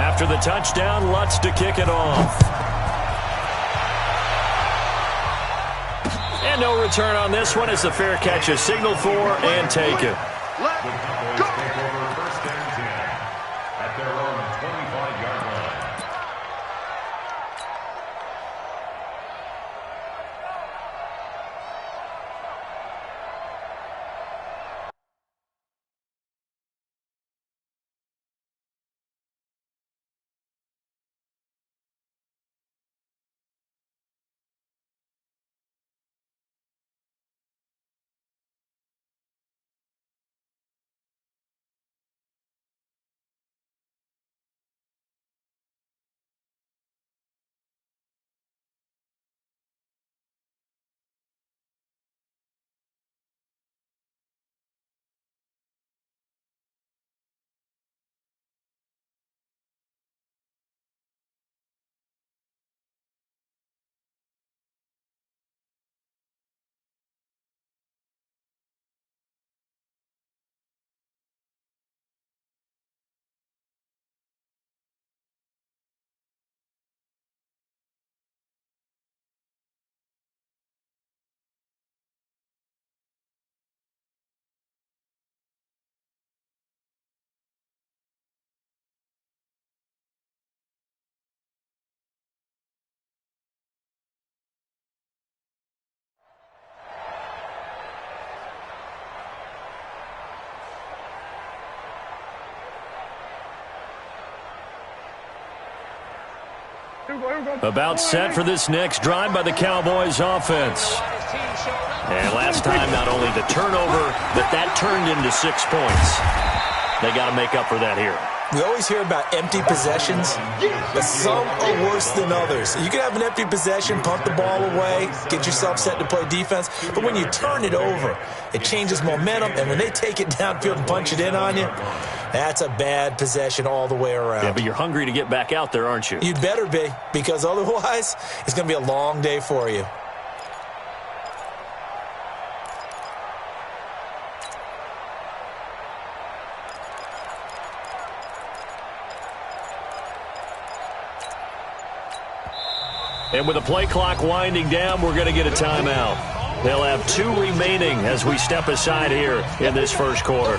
After the touchdown, Lutz to kick it off. And no return on this one as the fair catch is signaled for and taken. Let's go. First and 10 at their own 25-yard line. About set for this next drive by the Cowboys offense. And last time, not only the turnover, but that turned into 6 points. They got to make up for that here. We always hear about empty possessions, but some are worse than others. You can have an empty possession, punt the ball away, get yourself set to play defense, but when you turn it over, it changes momentum, and when they take it downfield and punch it in on you, that's a bad possession all the way around. Yeah, but you're hungry to get back out there, aren't you? You'd better be, because otherwise, it's going to be a long day for you. And with the play clock winding down, we're going to get a timeout. They'll have 2 remaining as we step aside here in this first quarter.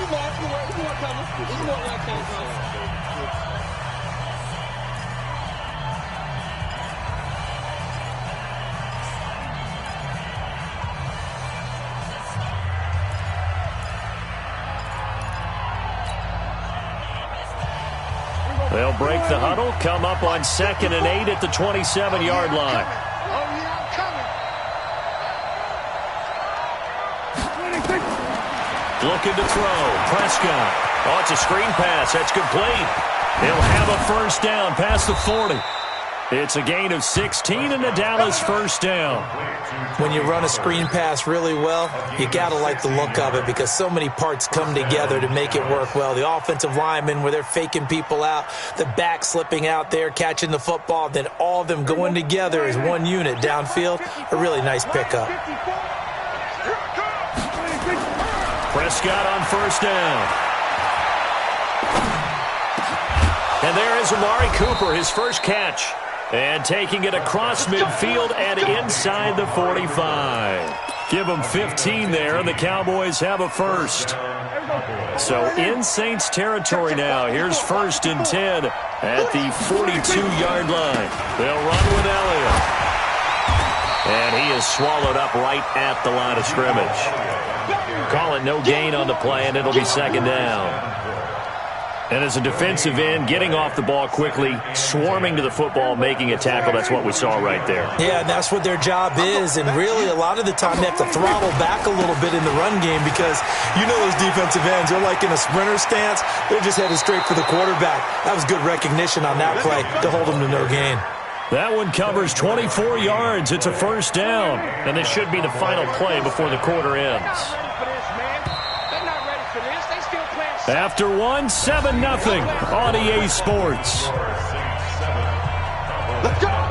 They'll break the huddle, come up on 2nd and 8 at the 27-yard line. Looking to throw. Prescott. Oh, it's a screen pass. That's complete. He'll have a first down past the 40. It's a gain of 16 and a Dallas first down. When you run a screen pass really well, you got to like the look of it because so many parts come together to make it work well. The offensive linemen where they're faking people out, the back slipping out there, catching the football, then all of them going together as one unit downfield. A really nice pickup. Prescott on first down. And there is Amari Cooper, his first catch. And taking it across midfield and inside the 45. Give them 15 there, and the Cowboys have a first. So in Saints territory now. Here's 1st and 10 at the 42-yard line. They'll run with Elliott. And he is swallowed up right at the line of scrimmage. Call it no gain on the play, and it'll be 2nd down. And as a defensive end, getting off the ball quickly, swarming to the football, making a tackle, that's what we saw right there. Yeah, and that's what their job is. And really, a lot of the time, they have to throttle back a little bit in the run game because you know those defensive ends, they're like in a sprinter stance. They're just headed straight for the quarterback. That was good recognition on that play to hold them to no gain. That one covers 24 yards. It's a first down. And this should be the final play before the quarter ends. After 1, 7-0 on EA Sports. Let's go!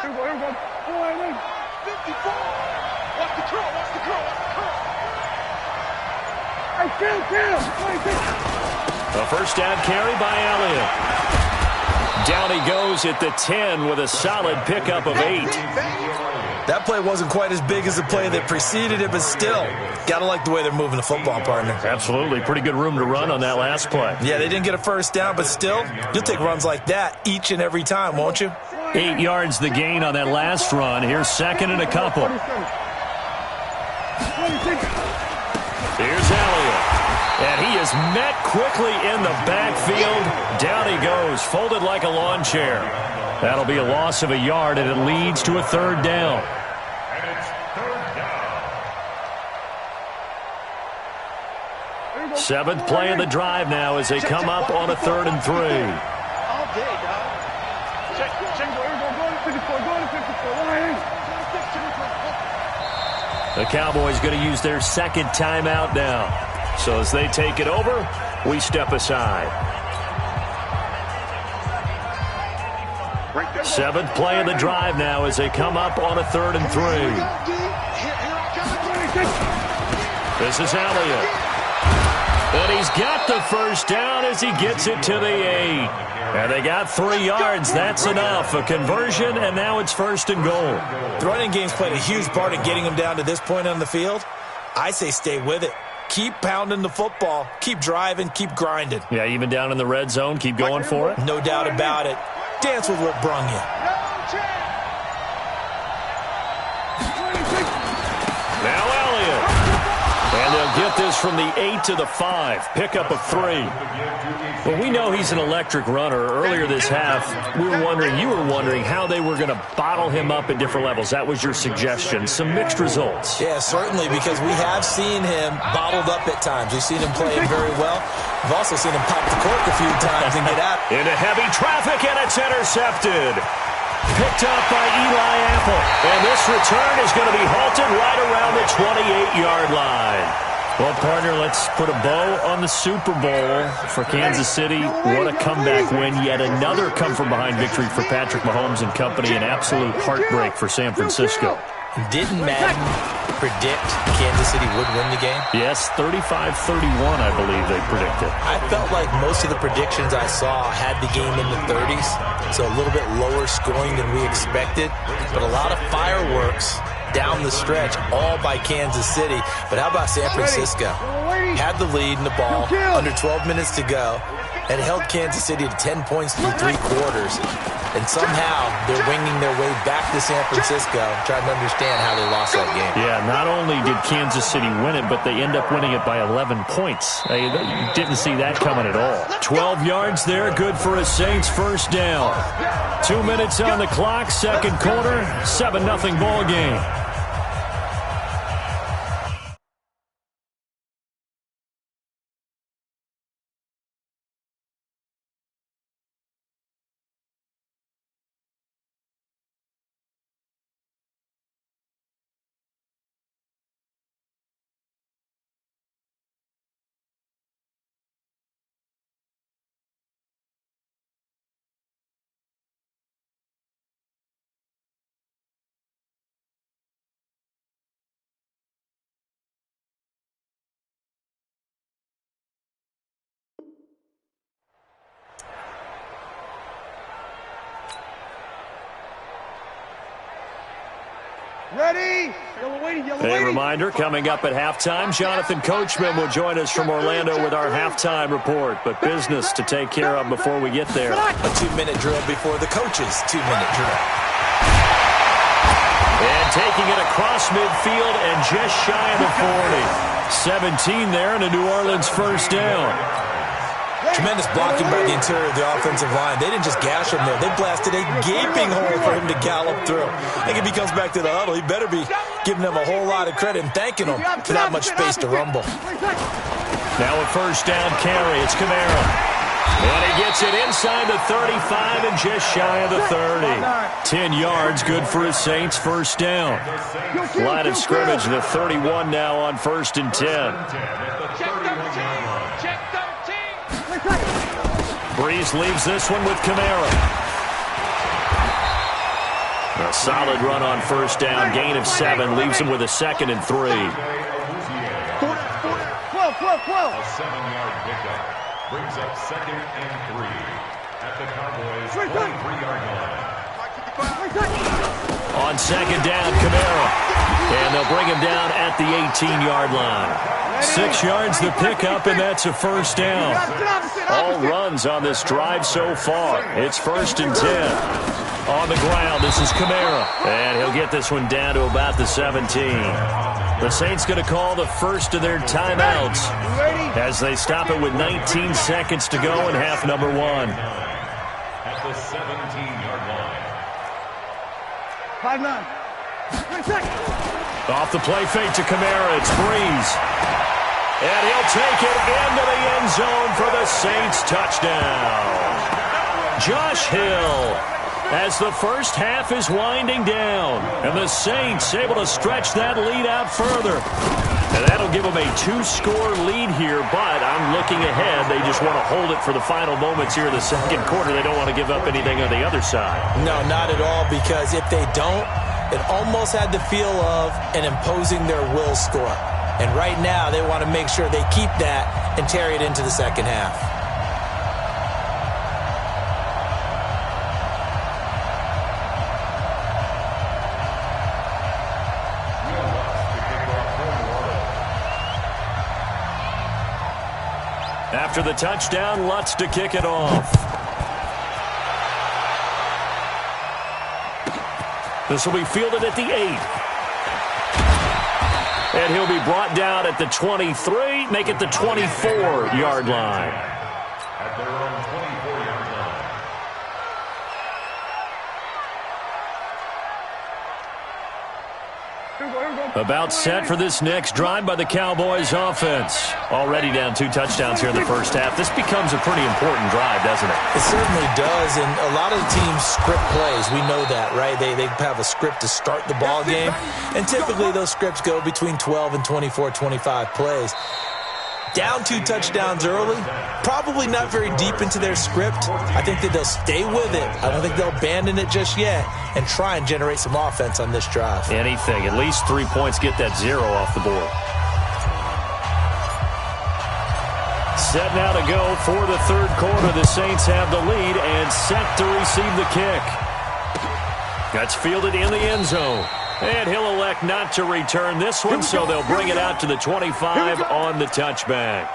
A first down carry by Elliott. Down he goes at the 10 with a solid pickup of 8. That play wasn't quite as big as the play that preceded it, but still, gotta like the way they're moving the football, partner. Absolutely. Pretty good room to run on that last play. Yeah, they didn't get a first down, but still, you'll take runs like that each and every time, won't you? 8 yards the gain on that last run. Here's second and a couple. Here's Elliott. And he is met quickly in the backfield. Down he goes, folded like a lawn chair. That'll be a loss of a yard, and it leads to a third down. And it's third down. Seventh play of the drive now as they come up on a 3rd and 3. All day, dog. Check. The Cowboys going to use their second timeout now. So as they take it over, we step aside. Seventh play of the drive now as they come up on a 3rd and 3. This is Elliott. And he's got the first down as he gets it to the 8. And they got 3 yards. That's enough. A conversion, and now it's 1st and goal. The running game's played a huge part in getting them down to this point on the field. I say stay with it. Keep pounding the football. Keep driving. Keep grinding. Yeah, even down in the red zone, keep going for it. No doubt about it. Dance with what brung you. Now Elliott. And they'll get this from the 8 to the 5. Pickup of 3. Well, we know he's an electric runner. Earlier this half, you were wondering how they were going to bottle him up at different levels. That was your suggestion. Some mixed results. Yeah, certainly, because we have seen him bottled up at times. We've seen him play it very well. We've also seen him pop the cork a few times and get out. Into heavy traffic, and it's intercepted. Picked up by Eli Apple. And this return is going to be halted right around the 28-yard line. Well, partner, let's put a bow on the Super Bowl for Kansas City. What a comeback win. Yet another come-from-behind victory for Patrick Mahomes and company. An absolute heartbreak for San Francisco. Didn't Madden predict Kansas City would win the game? Yes, 35-31, I believe they predicted. I felt like most of the predictions I saw had the game in the 30s, so a little bit lower scoring than we expected, but a lot of fireworks down the stretch, all by Kansas City. But how about San Francisco? Had the lead in the ball, under 12 minutes to go, and held Kansas City to 10 points through 3 quarters. And somehow they're winging their way back to San Francisco, trying to understand how they lost that game. Yeah, not only did Kansas City win it, but they end up winning it by 11 points. You didn't see that coming at all. 12 yards there, good for a Saints first down. 2 minutes on the clock, second quarter, 7-0 ball game. Ready? A reminder, coming up at halftime, Jonathan Coachman will join us from Orlando with our halftime report. But business to take care of before we get there. A 2-minute drill before the coach's 2-minute drill. And taking it across midfield and just shy of the 40. 17 there and a New Orleans first down. Tremendous blocking by the interior of the offensive line. They didn't just gash him there. They blasted a gaping hole for him to gallop through. I think if he comes back to the huddle, he better be giving them a whole lot of credit and thanking them for that much space to rumble. Now a first down carry. It's Kamara. And he gets it inside the 35 and just shy of the 30. 10 yards, good for his Saints first down. Line of scrimmage, the 31 now on 1st and 10. Breeze leaves this one with Kamara. A solid run on first down. Gain of 7 leaves him with a 2nd and 3. 12. A 7-yard pickup brings up 2nd and 3 at the Cowboys' 23-yard line. On 2nd down, Kamara. And they'll bring him down at the 18-yard line. 6 yards the pickup, and that's a first down. All runs on this drive so far. It's 1st and 10. On the ground, this is Kamara. And he'll get this one down to about the 17. The Saints going to call the first of their timeouts as they stop it with 19 seconds to go in half number 1. At the 17-yard line. 5-9. Off the play fake to Kamara, it's Breeze. And he'll take it into the end zone for the Saints touchdown. Josh Hill, as the first half is winding down. And the Saints able to stretch that lead out further. And that'll give them a 2-score lead here, but I'm looking ahead. They just want to hold it for the final moments here in the second quarter. They don't want to give up anything on the other side. No, not at all, because if they don't, it almost had the feel of an imposing their will score. And right now, they want to make sure they keep that and carry it into the second half. After the touchdown, Lutz to kick it off. This will be fielded at the 8. And he'll be brought down at the 23, make it the 24-yard line. At their own 24-yard line. About set for this next drive by the Cowboys offense. Already down 2 touchdowns here in the first half. This becomes a pretty important drive, doesn't it? It certainly does, and a lot of the teams script plays. We know that, right? They have a script to start the ball game, and typically those scripts go between 12 and 24, 25 plays. Down 2 touchdowns early, probably not very deep into their script. I think that they'll stay with it. I don't think they'll abandon it just yet and try and generate some offense on this drive. Anything. At least 3 points, get that 0 off the board. Set now to go for the third quarter. The Saints have the lead and set to receive the kick. That's fielded in the end zone. And he'll elect not to return this one, so they'll bring it out to the 25 on the touchback.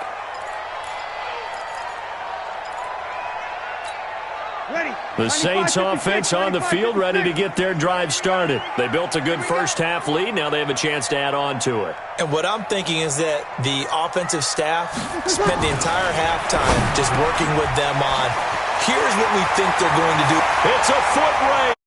The Saints offense on the field, ready to get their drive started. They built a good first half lead. Now they have a chance to add on to it. And what I'm thinking is that the offensive staff spent the entire halftime just working with them on, here's what we think they're going to do. It's a foot race.